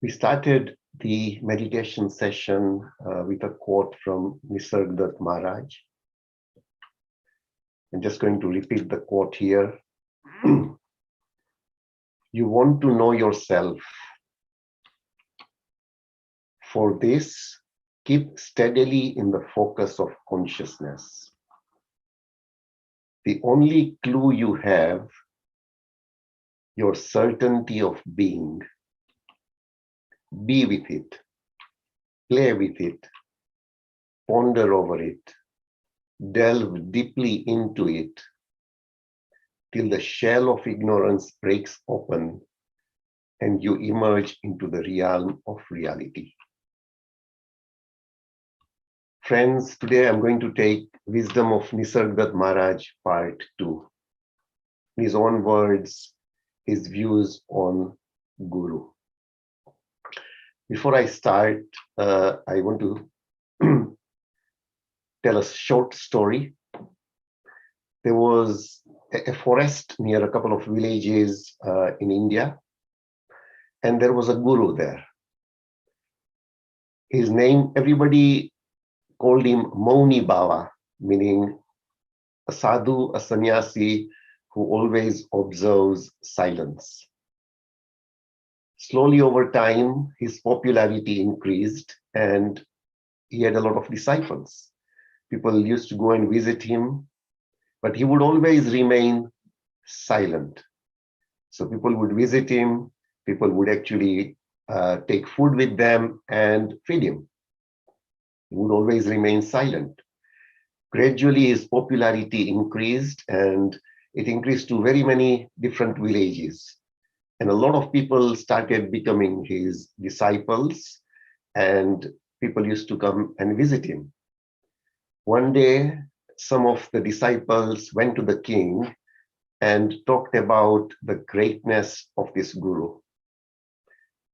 We started the meditation session with a quote from Nisargadatta Maharaj. I'm just going to repeat the quote here. You want to know yourself. For this, keep steadily in the focus of consciousness. The only clue you have, your certainty of being. Be with it, play with it, ponder over it, delve deeply into it, till the shell of ignorance breaks open and you emerge into the realm of reality. Friends, today I'm going to take Wisdom of Nisargadatta Maharaj, Part 2. In his own words, his views on Guru. Before I start, I want to tell a short story. There was a forest near a couple of villages in India, and there was a guru there. His name, everybody called him Mauni Baba, meaning a sadhu, a sannyasi who always observes silence. Slowly over time, his popularity increased and he had a lot of disciples. People used to go and visit him, but he would always remain silent. So people would visit him, people would actually take food with them and feed him. He would always remain silent. Gradually, his popularity increased and it increased to very many different villages. And a lot of people started becoming his disciples and people used to come and visit him. One day, some of the disciples went to the king and talked about the greatness of this guru.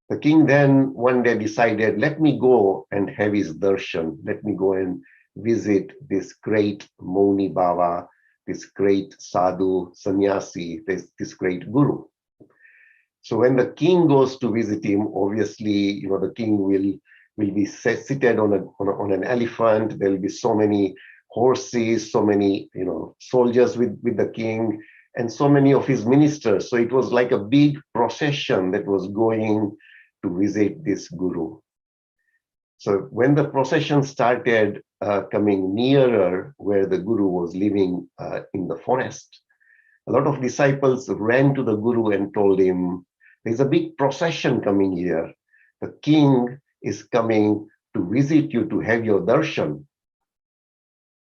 The king then one day decided, let me go and have his darshan. Let me go and visit this great Mauni Baba, this great sadhu, sannyasi, this great guru. So when the king goes to visit him, obviously, the king will be seated on an elephant. There will be so many horses, so many, soldiers with the king, and so many of his ministers. So it was like a big procession that was going to visit this guru. So when the procession started coming nearer where the guru was living in the forest, a lot of disciples ran to the guru and told him, there's a big procession coming here. The king is coming to visit you to have your darshan.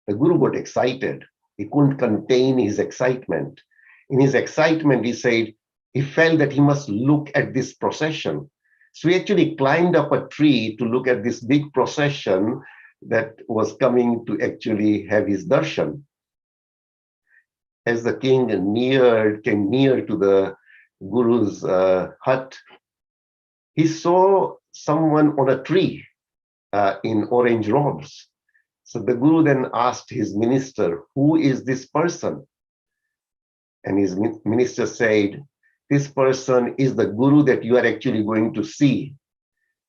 The guru got excited. He couldn't contain his excitement. In his excitement, he said, he felt that he must look at this procession. So he actually climbed up a tree to look at this big procession that was coming to actually have his darshan. As the king came near to the guru's hut, he saw someone on a tree in orange robes. So the guru then asked his minister, who is this person? And his minister said, this person is the guru that you are actually going to see.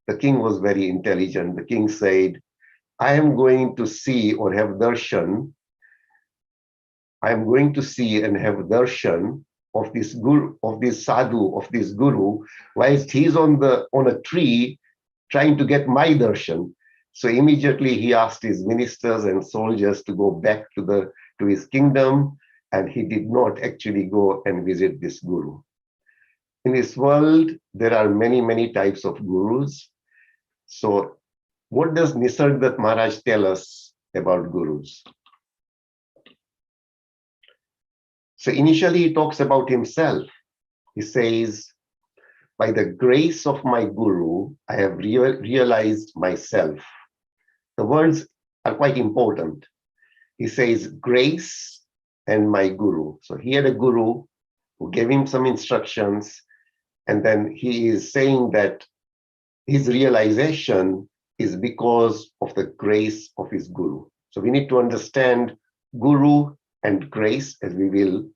The king was very intelligent. The king said, I am going to see or have darshan. I am going to see and have darshan of this guru, of this sadhu, of this guru, whilst he's on a tree trying to get my darshan. So immediately he asked his ministers and soldiers to go back to his kingdom, and he did not actually go and visit this guru. In this world, there are many, many types of gurus. So what does Nisargadatta Maharaj tell us about gurus? So initially he talks about himself. He says, by the grace of my guru, I have realized myself. The words are quite important. He says, grace and my guru. So he had a guru who gave him some instructions, and then he is saying that his realization is because of the grace of his guru. So we need to understand guru and grace, as we will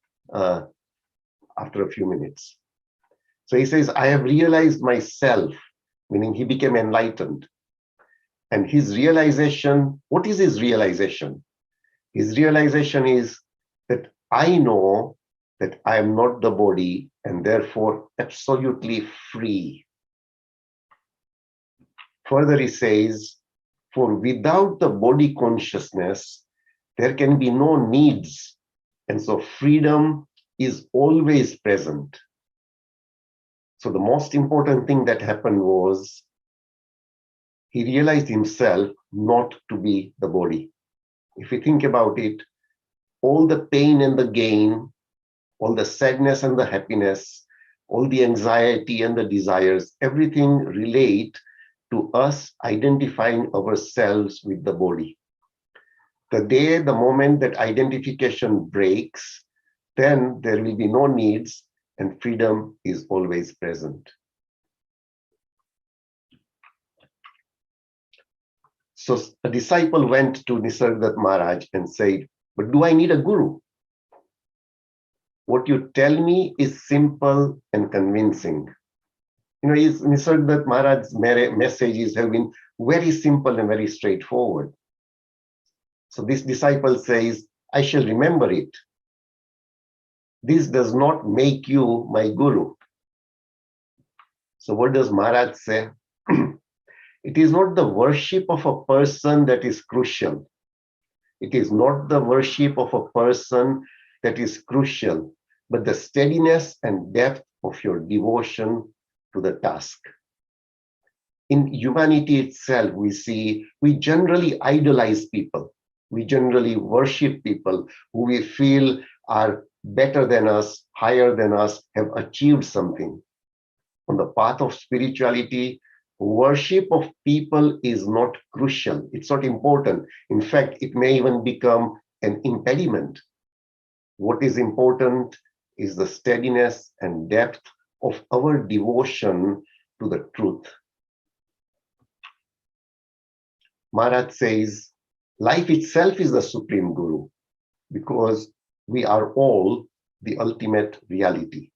after a few minutes. So he says, I have realized myself meaning he became enlightened. And his realization, what is his realization? His realization is that I know that I am not the body and therefore absolutely free. Further, he says, for without the body consciousness, there can be no needs. And so freedom is always present. So the most important thing that happened was he realized himself not to be the body. If you think about it, all the pain and the gain, all the sadness and the happiness, all the anxiety and the desires, everything relate to us identifying ourselves with the body. The moment that identification breaks, then there will be no needs and freedom is always present. So a disciple went to Nisargadatta Maharaj and said, but do I need a guru? What you tell me is simple and convincing. Nisargadatta Maharaj's messages have been very simple and very straightforward. So this disciple says, I shall remember it. This does not make you my guru. So what does Maharaj say? It is not the worship of a person that is crucial. It is not the worship of a person that is crucial, but the steadiness and depth of your devotion to the task. In humanity itself, we generally idolize people. We generally worship people who we feel are better than us, higher than us, have achieved something. On the path of spirituality, worship of people is not crucial. It's not important. In fact, it may even become an impediment. What is important is the steadiness and depth of our devotion to the truth. Maharaj says, life itself is the supreme guru because we are all the ultimate reality.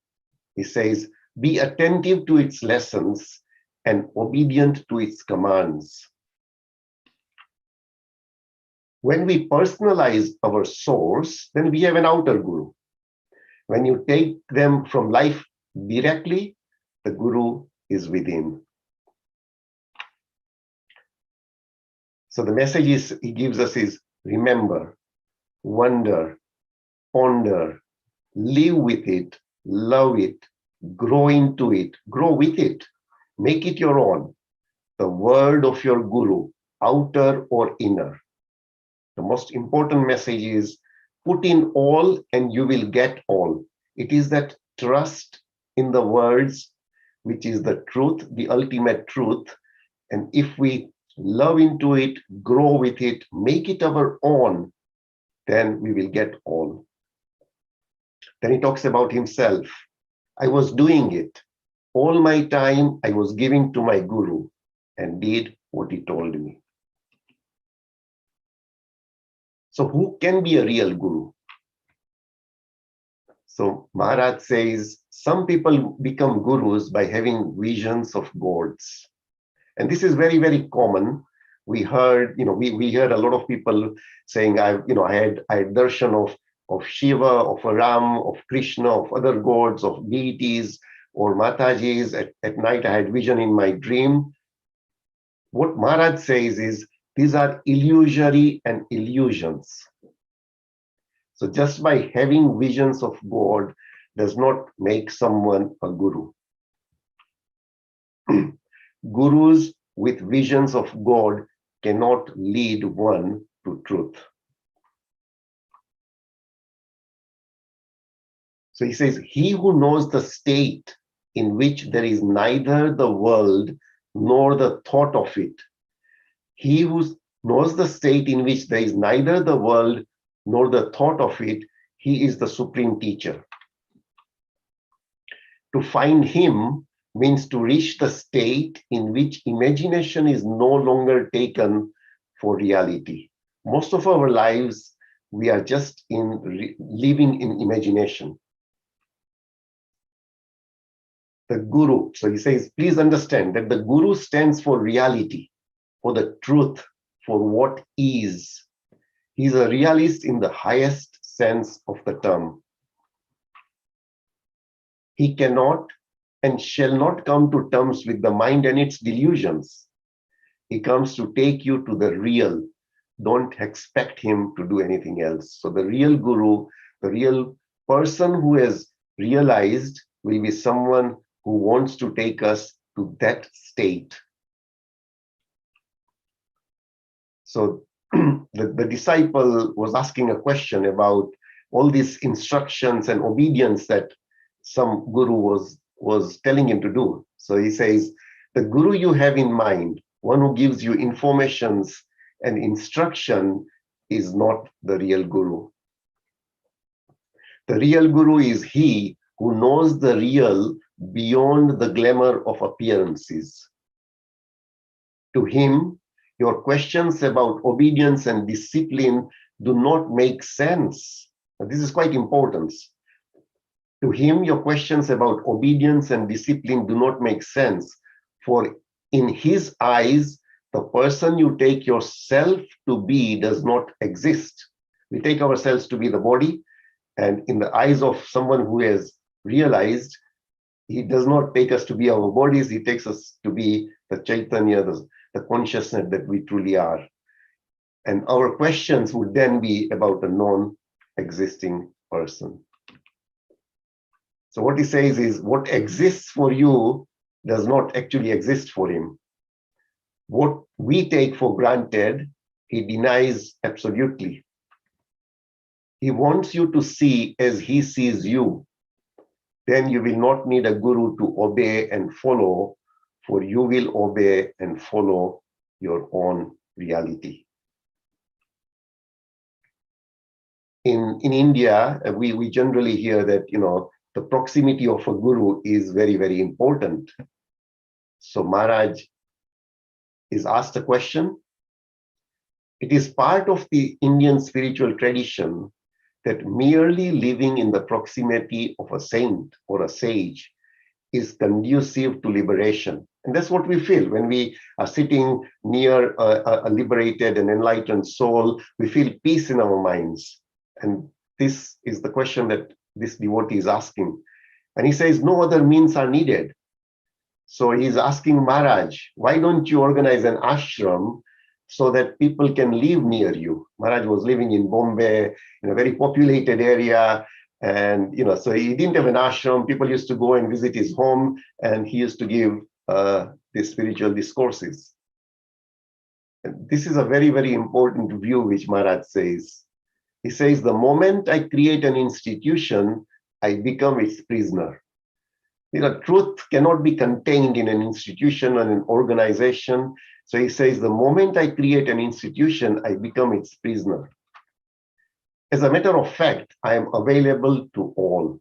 He says, be attentive to its lessons and obedient to its commands. When we personalize our source, then we have an outer guru. When you take them from life directly, the guru is within. So the message he gives us is remember, wonder, ponder, live with it, love it, grow into it, grow with it, make it your own. The word of your guru, outer or inner. The most important message is put in all and you will get all. It is that trust in the words, which is the truth, the ultimate truth. And if we love into it, grow with it, make it our own, then we will get all. Then he talks about himself. I was doing it. All my time I was giving to my guru and did what he told me. So who can be a real guru? So Maharaj says, some people become gurus by having visions of gods. And this is very, very common. We heard, we heard a lot of people saying, I had darshan of Shiva, of Ram, of Krishna, of other gods, of deities, or Matajis. At night, I had vision in my dream. What Maharaj says is, these are illusory and illusions. So just by having visions of God does not make someone a guru. Gurus with visions of God cannot lead one to truth. So he says, he who knows the state in which there is neither the world nor the thought of it, he who knows the state in which there is neither the world nor the thought of it, he is the supreme teacher. To find him means to reach the state in which imagination is no longer taken for reality. Most of our lives, we are just living in imagination. the guru. So he says, please understand that the guru stands for reality, for the truth, for what is. He's a realist in the highest sense of the term. He cannot and shall not come to terms with the mind and its delusions. He comes to take you to the real. Don't expect him to do anything else. So the real guru, the real person who has realized, will be someone who wants to take us to that state. So the disciple was asking a question about all these instructions and obedience that some guru was telling him to do. So he says, the guru you have in mind, one who gives you informations and instruction, is not the real guru. The real guru is he who knows the real beyond the glamour of appearances. To him, your questions about obedience and discipline do not make sense. This is quite important. To him, your questions about obedience and discipline do not make sense, for in his eyes, the person you take yourself to be does not exist. We take ourselves to be the body, and in the eyes of someone who has realized, he does not take us to be our bodies, he takes us to be the Chaitanya, the consciousness that we truly are. And our questions would then be about a non-existing person. So what he says is, what exists for you does not actually exist for him. What we take for granted, he denies absolutely. He wants you to see as he sees you. Then you will not need a guru to obey and follow, for you will obey and follow your own reality. In India, we generally hear that, the proximity of a guru is very, very important. So Maharaj is asked a question. It is part of the Indian spiritual tradition that merely living in the proximity of a saint or a sage is conducive to liberation. And that's what we feel when we are sitting near a liberated and enlightened soul. We feel peace in our minds. And this is the question that this devotee is asking. And he says, no other means are needed. So he's asking Maharaj, why don't you organize an ashram so that people can live near you? Maharaj was living in Bombay, in a very populated area. And, so he didn't have an ashram. People used to go and visit his home, and he used to give these spiritual discourses. And this is a very, very important view which Maharaj says. He says, the moment I create an institution, I become its prisoner. Truth cannot be contained in an institution and an organization. So he says, the moment I create an institution, I become its prisoner. As a matter of fact, I am available to all.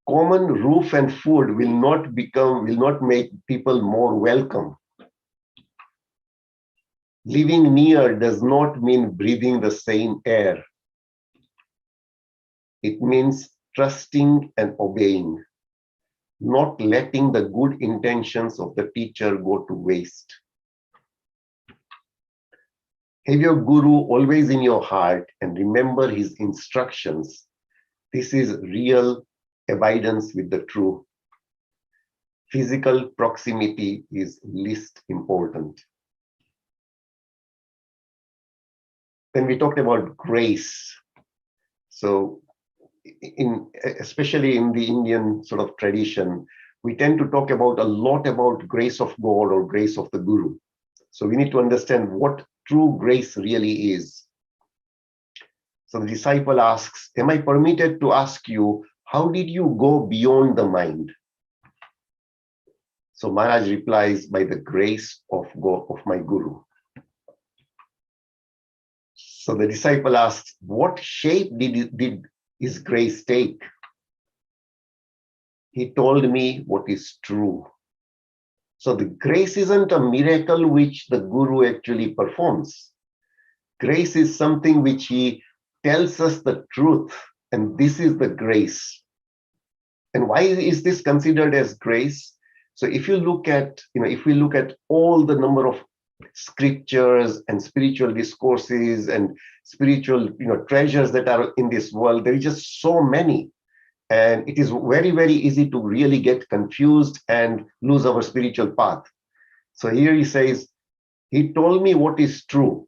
Common roof and food will not make people more welcome. Living near does not mean breathing the same air. It means trusting and obeying, not letting the good intentions of the teacher go to waste. Have your guru always in your heart and remember his instructions. This is real abidance with the true. Physical proximity is least important. Then we talked about grace. So especially in the Indian sort of tradition, we tend to talk about a lot about grace of God or grace of the guru. So we need to understand what true grace really is. So the disciple asks, am I permitted to ask you, how did you go beyond the mind? So Maharaj replies, by the grace of God, of my guru. So the disciple asks, what shape did his grace take? He told me what is true. So the grace isn't a miracle which the guru actually performs. Grace is something which he tells us the truth, and this is the grace. And why is this considered as grace? So if you look at, if we look at all the number of scriptures and spiritual discourses and spiritual, treasures that are in this world, there is just so many. And it is very, very easy to really get confused and lose our spiritual path. So here he says, he told me what is true.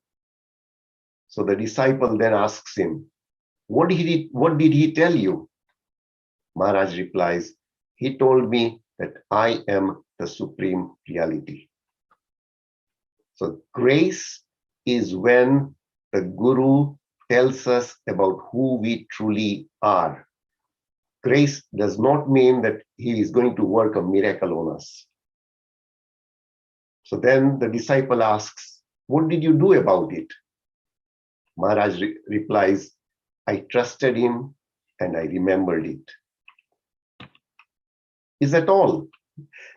So the disciple then asks him, what did he tell you? Maharaj replies, he told me that I am the supreme reality. So grace is when the Guru tells us about who we truly are. Grace does not mean that he is going to work a miracle on us. So then the disciple asks, what did you do about it? Maharaj replies, I trusted him and I remembered it. Is that all?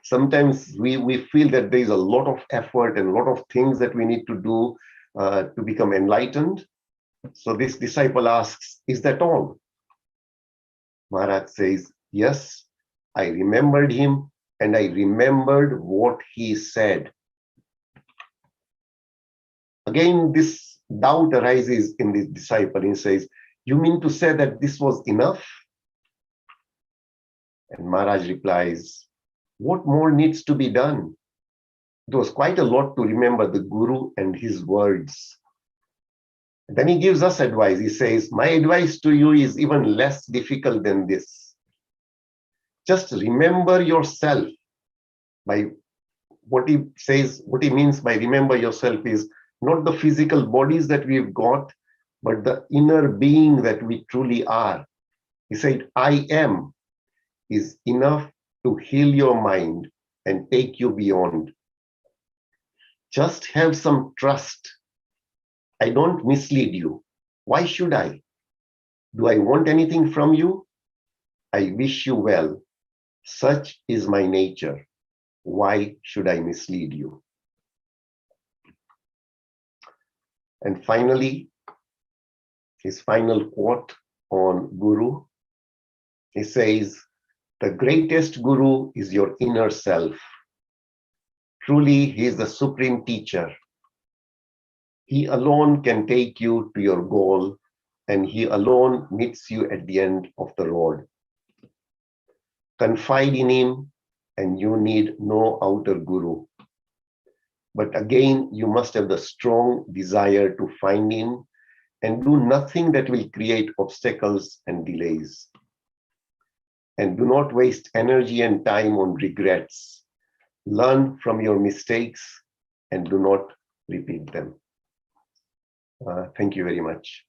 Sometimes we feel that there is a lot of effort and a lot of things that we need to do to become enlightened. So this disciple asks, is that all? Maharaj says, yes, I remembered him and I remembered what he said. Again, this doubt arises in the disciple. He says, you mean to say that this was enough? And Maharaj replies, what more needs to be done? It was quite a lot to remember the Guru and his words. And then he gives us advice. He says, my advice to you is even less difficult than this. Just remember yourself. By what he says, what he means by remember yourself is not the physical bodies that we've got, but the inner being that we truly are. He said, I am is enough to heal your mind and take you beyond. Just have some trust. I don't mislead you. Why should I? Do I want anything from you? I wish you well. Such is my nature. Why should I mislead you? And finally, his final quote on Guru. He says, the greatest Guru is your inner self. Truly, he is the supreme teacher. He alone can take you to your goal, and he alone meets you at the end of the road. Confide in him, and you need no outer Guru. But again, you must have the strong desire to find him and do nothing that will create obstacles and delays. And do not waste energy and time on regrets. Learn from your mistakes and do not repeat them. Thank you very much.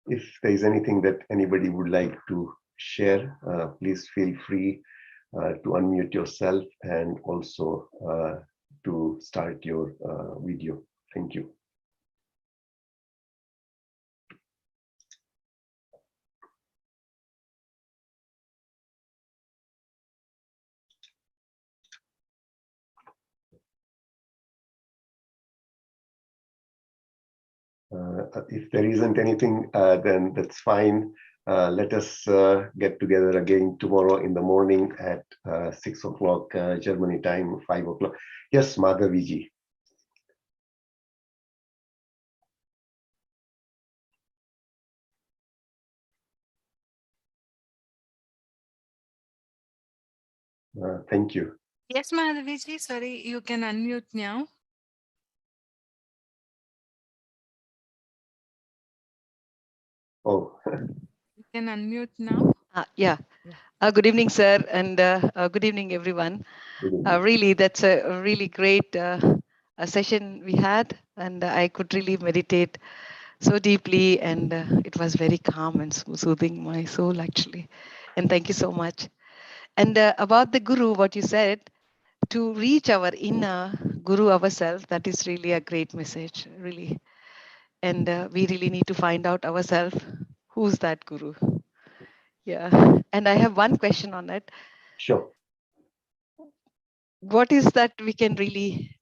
If there is anything that anybody would like to share, please feel free to unmute yourself and also to start your video. Thank you. If there isn't anything, then that's fine. Let us get together again tomorrow in the morning at 6 o'clock Germany time, 5 o'clock. Yes, Madhaviji. Thank you. Yes, Madhaviji, sorry, you can unmute now. Oh. You can unmute now. Yeah. Good evening, sir, and good evening, everyone. Good evening. Really, that's a really great a session we had, and I could really meditate so deeply, and it was very calm and soothing my soul, actually. And thank you so much. And about the Guru, what you said, to reach our inner Guru ourselves, that is really a great message, really. And we really need to find out ourselves, who's that Guru? Yeah. And I have one question on it. Sure. What is that we can really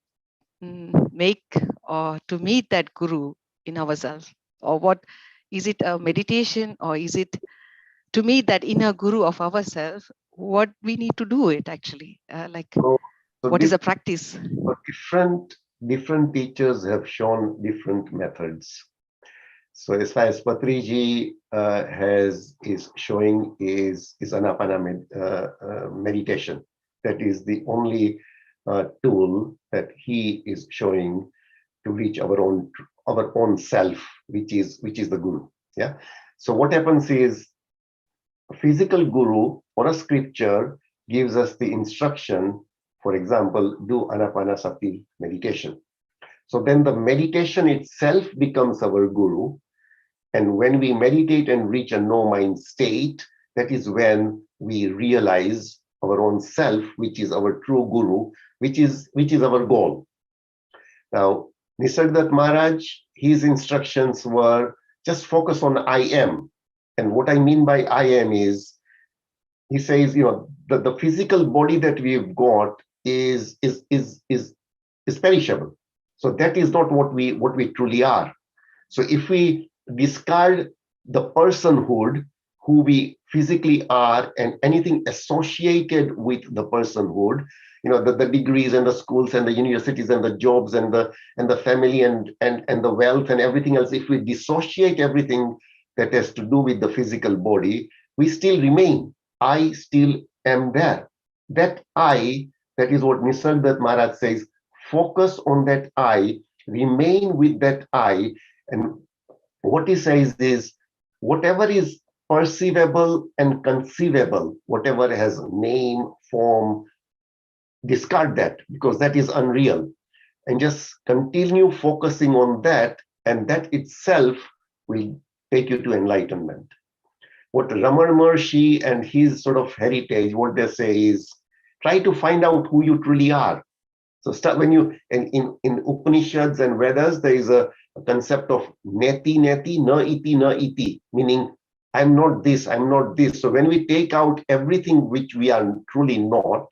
make or to meet that Guru in ourselves? Or what is it, a meditation, or is it to meet that inner guru of ourselves, what we need to do it actually, So, so what is the practice? different teachers have shown different methods. So as far as Patriji is showing is Anapana meditation. That is the only tool that he is showing to reach our own self, which is the guru. Yeah. So what happens is a physical guru or a scripture gives us the instruction. For example, do Anapanasati meditation. So then the meditation itself becomes our guru. And when we meditate and reach a no mind state, that is when we realize our own self, which is our true guru, which is our goal. Now, Nisargadatta Maharaj, his instructions were just focus on I am. And what I mean by I am is, he says, the physical body that we've got is perishable. So that is not what we truly are. So if we discard the personhood, who we physically are, and anything associated with the personhood, the degrees and the schools and the universities and the jobs and the family and the wealth and everything else, if we dissociate everything that has to do with the physical body, we still remain. I still am there. That I, that is what Nisargadatta Maharaj says, focus on that I, remain with that I. And what he says is, whatever is perceivable and conceivable, whatever has name, form, discard that, because that is unreal, and just continue focusing on that, and that itself will take you to enlightenment. What Ramana Maharshi and his sort of heritage, what they say is, try to find out who you truly are. So start when you, in Upanishads and Vedas, there is a concept of neti neti na iti, meaning I'm not this, I'm not this. So when we take out everything which we are truly not,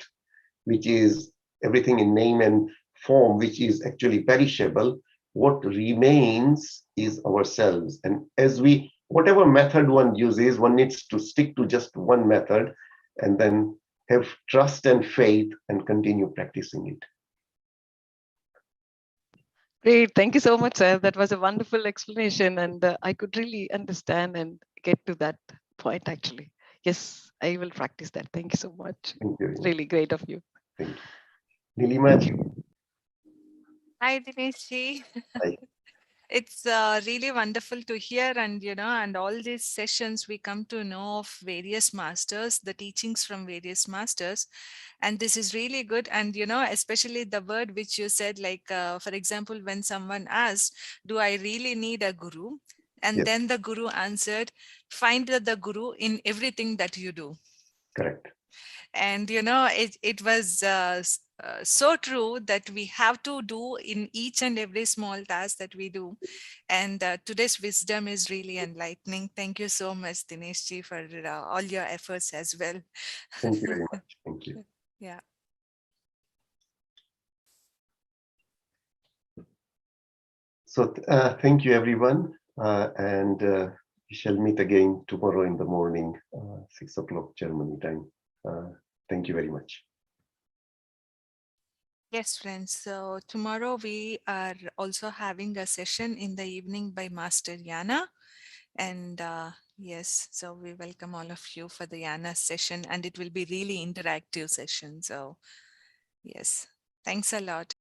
which is everything in name and form, which is actually perishable, what remains is ourselves. And as we, whatever method one uses, one needs to stick to just one method and then have trust and faith and continue practicing it. Great. Thank you so much, sir. That was a wonderful explanation. And I could really understand and get to that point, actually. Yes, I will practice that. Thank you so much. Thank you. It's really great of you. Thank you. Nilimaji. Hi, Dinesh ji. Hi. It's really wonderful to hear, and all these sessions we come to know of various masters, the teachings from various masters, and this is really good. And especially the word which you said, like for example, when someone asked, "Do I really need a guru?" and Yes. then the guru answered, "Find the guru in everything that you do." Correct. And it was so true that we have to do in each and every small task that we do. And today's wisdom is really enlightening. Thank you so much, Dinesh ji, for all your efforts as well. Thank you very much. Thank you. Yeah. So thank you, everyone. And we shall meet again tomorrow in the morning, 6 o'clock Germany time. Thank you very much. Yes, friends. So tomorrow we are also having a session in the evening by Master Yana. And yes, so we welcome all of you for the Yana session, and it will be really interactive session. So yes, thanks a lot.